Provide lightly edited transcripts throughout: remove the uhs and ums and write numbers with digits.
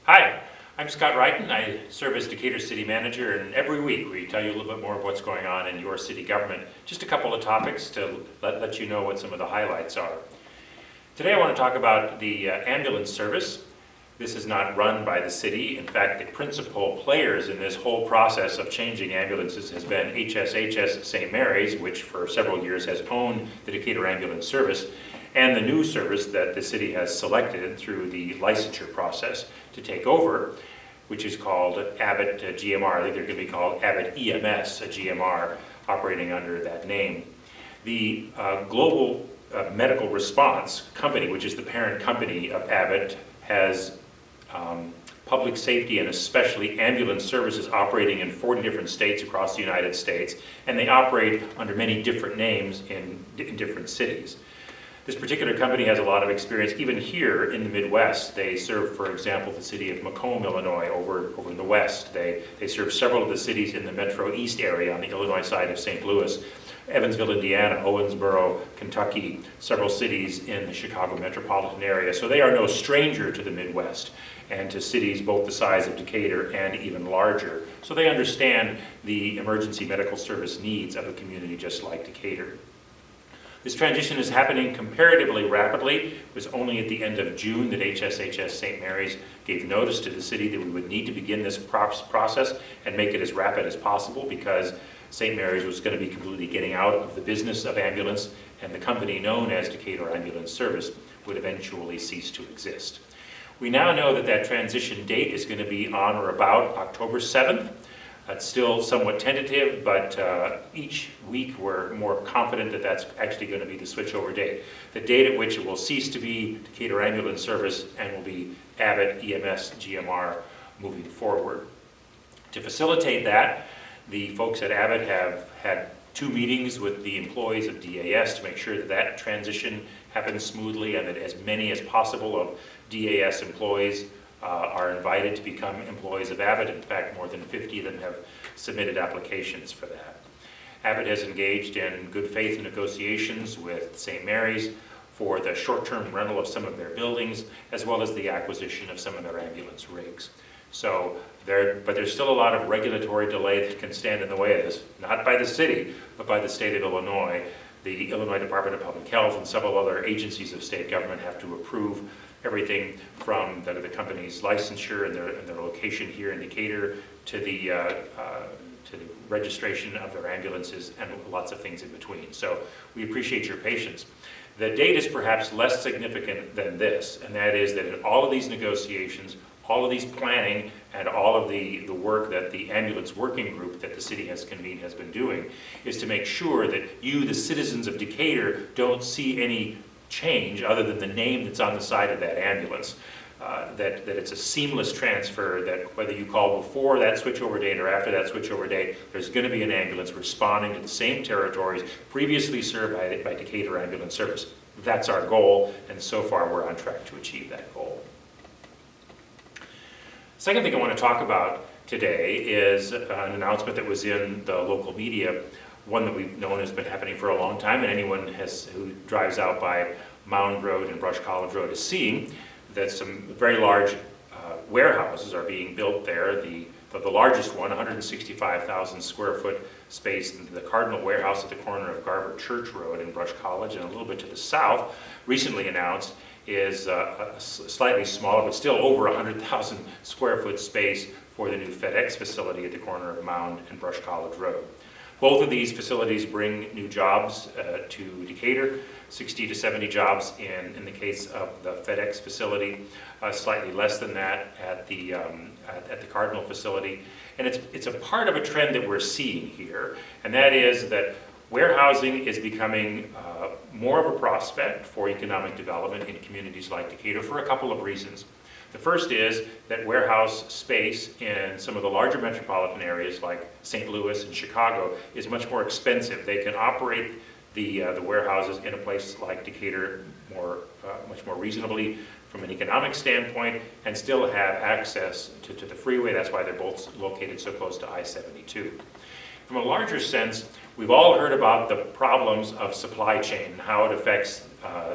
Hi, I'm Scott Wrighton. I serve as Decatur City Manager, and every week we tell you a little bit more of what's going on in your city government. Just a couple of topics to let you know what some of the highlights are. Today I want to talk about the ambulance service. This is not run by the city. In fact, the principal players in this whole process of changing ambulances has been HSHS St. Mary's, which for several years has owned the Decatur Ambulance Service, and the new service that the city has selected through the licensure process to take over, which is called Abbott GMR. I think they're going to be called Abbott EMS, a GMR, operating under that name. The Global Medical Response Company, which is the parent company of Abbott, has public safety and especially ambulance services operating in 40 different states across the United States, and they operate under many different names in different cities. This particular company has a lot of experience even here in the Midwest. They serve, for example, the city of Macomb, Illinois, over in the west. They serve several of the cities in the Metro East area on the Illinois side of St. Louis, Evansville, Indiana, Owensboro, Kentucky, several cities in the Chicago metropolitan area. So they are no stranger to the Midwest and to cities both the size of Decatur and even larger. So they understand the emergency medical service needs of a community just like Decatur. This transition is happening comparatively rapidly. It was only at the end of June that HSHS St. Mary's gave notice to the city that we would need to begin this process and make it as rapid as possible, because St. Mary's was going to be completely getting out of the business of ambulance, and the company known as Decatur Ambulance Service would eventually cease to exist. We now know that that transition date is going to be on or about October 7th. It's still somewhat tentative, but each week we're more confident that that's actually going to be the switchover date. The date at which it will cease to be Decatur Ambulance Service and will be Abbott EMS GMR moving forward. To facilitate that, the folks at Abbott have had 2 meetings with the employees of DAS to make sure that that transition happens smoothly and that as many as possible of DAS employees are invited to become employees of Abbott. In fact, more than 50 of them have submitted applications for that. Abbott has engaged in good faith negotiations with St. Mary's for the short-term rental of some of their buildings, as well as the acquisition of some of their ambulance rigs. So but there's still a lot of regulatory delay that can stand in the way of this, not by the city, but by the state of Illinois. The Illinois Department of Public Health and several other agencies of state government have to approve everything from the company's licensure and their location here in Decatur to the registration of their ambulances and lots of things in between. So we appreciate your patience. The date is perhaps less significant than this, and that is that in all of these negotiations, all of these planning, and all of the work that the ambulance working group that the city has convened has been doing is to make sure that you, the citizens of Decatur, don't see any change other than the name that's on the side of that ambulance. That it's a seamless transfer, that whether you call before that switchover date or after that switchover date, there's going to be an ambulance responding to the same territories previously served by Decatur Ambulance Service. That's our goal, and so far we're on track to achieve that goal. Second thing I want to talk about today is an announcement that was in the local media, one that we've known has been happening for a long time, and anyone who drives out by Mound Road and Brush College Road is seeing that some very large warehouses are being built there. The largest one, 165,000 square foot space, the Cardinal Warehouse at the corner of Garber Church Road in Brush College, and a little bit to the south, recently announced, is a slightly smaller, but still over 100,000 square foot space for the new FedEx facility at the corner of Mound and Brush College Road. Both of these facilities bring new jobs to Decatur, 60 to 70 jobs in the case of the FedEx facility, slightly less than that at the Cardinal facility. And it's a part of a trend that we're seeing here, and that is that warehousing is becoming more of a prospect for economic development in communities like Decatur for a couple of reasons. The first is that warehouse space in some of the larger metropolitan areas like St. Louis and Chicago is much more expensive. They can operate the warehouses in a place like Decatur much more reasonably from an economic standpoint and still have access to the freeway. That's why they're both located so close to I-72. From a larger sense, We've all heard about the problems of supply chain, how it affects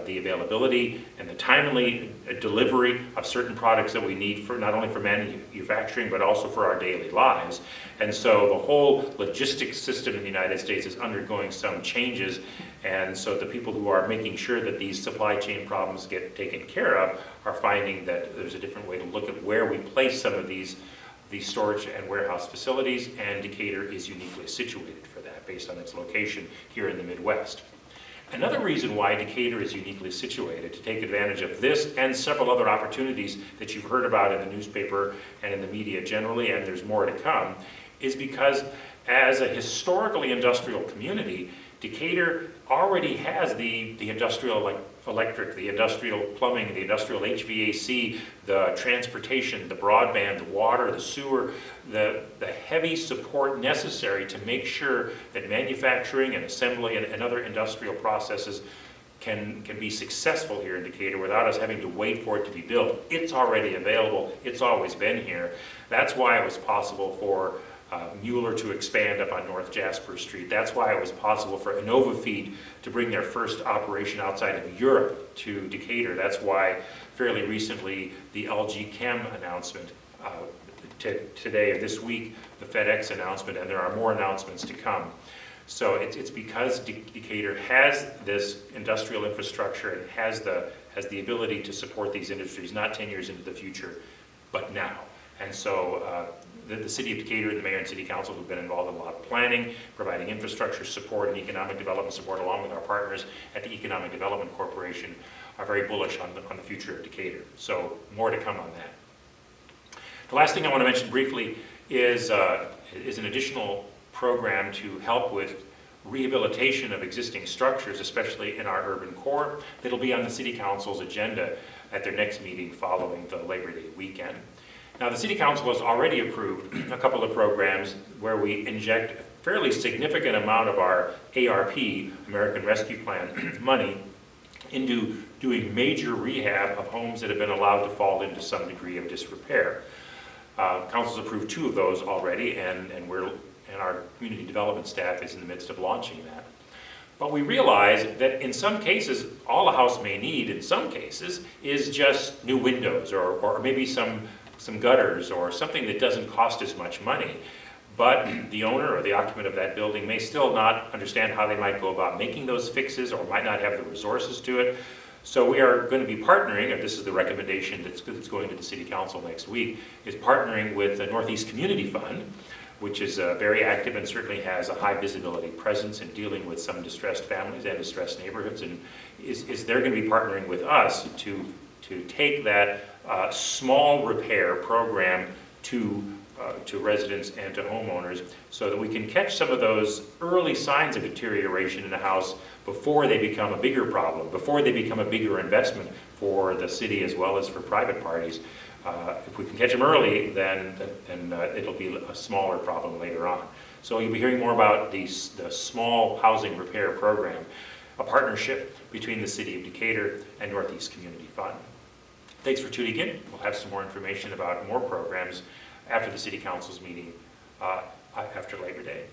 the availability and the timely delivery of certain products that we need for not only for manufacturing but also for our daily lives. And so the whole logistics system in the United States is undergoing some changes, and so the people who are making sure that these supply chain problems get taken care of are finding that there's a different way to look at where we place some of these storage and warehouse facilities, and Decatur is uniquely situated for that based on its location here in the Midwest. Another reason why Decatur is uniquely situated to take advantage of this and several other opportunities that you've heard about in the newspaper and in the media generally, and there's more to come, is because as a historically industrial community, Decatur already has the industrial electric, the industrial plumbing, the industrial HVAC, the transportation, the broadband, the water, the sewer, the heavy support necessary to make sure that manufacturing and assembly and other industrial processes can be successful here in Decatur without us having to wait for it to be built. It's already available. It's always been here. That's why it was possible for Mueller to expand up on North Jasper Street. That's why it was possible for InnovaFeed to bring their first operation outside of Europe to Decatur. That's why fairly recently the LG Chem announcement, today or this week, the FedEx announcement, and there are more announcements to come. So it's because Decatur has this industrial infrastructure and has the ability to support these industries, not 10 years into the future, but now. And so the city of Decatur and the mayor and city council have been involved in a lot of planning, providing infrastructure support and economic development support, along with our partners at the Economic Development Corporation, are very bullish on the future of Decatur. So more to come on that. The last thing I want to mention briefly is an additional program to help with rehabilitation of existing structures, especially in our urban core, that'll be on the city council's agenda at their next meeting following the Labor Day weekend. Now, the City Council has already approved a couple of programs where we inject a fairly significant amount of our ARP, American Rescue Plan, money into doing major rehab of homes that have been allowed to fall into some degree of disrepair. Council's approved 2 of those already, and our community development staff is in the midst of launching that. But we realize that in some cases, all a house may need, in some cases, is just new windows or maybe some gutters or something that doesn't cost as much money. But the owner or the occupant of that building may still not understand how they might go about making those fixes or might not have the resources to it. So we are going to be partnering, and this is the recommendation that's going to the City Council next week, is partnering with the Northeast Community Fund, which is very active and certainly has a high visibility presence in dealing with some distressed families and distressed neighborhoods, and they're going to be partnering with us to take that small repair program to residents and to homeowners so that we can catch some of those early signs of deterioration in a house before they become a bigger problem, before they become a bigger investment for the city as well as for private parties. If we can catch them early, then it'll be a smaller problem later on. So you'll be hearing more about the small housing repair program, a partnership between the City of Decatur and Northeast Community Fund. Thanks for tuning in. We'll have some more information about more programs after the City Council's meeting after Labor Day.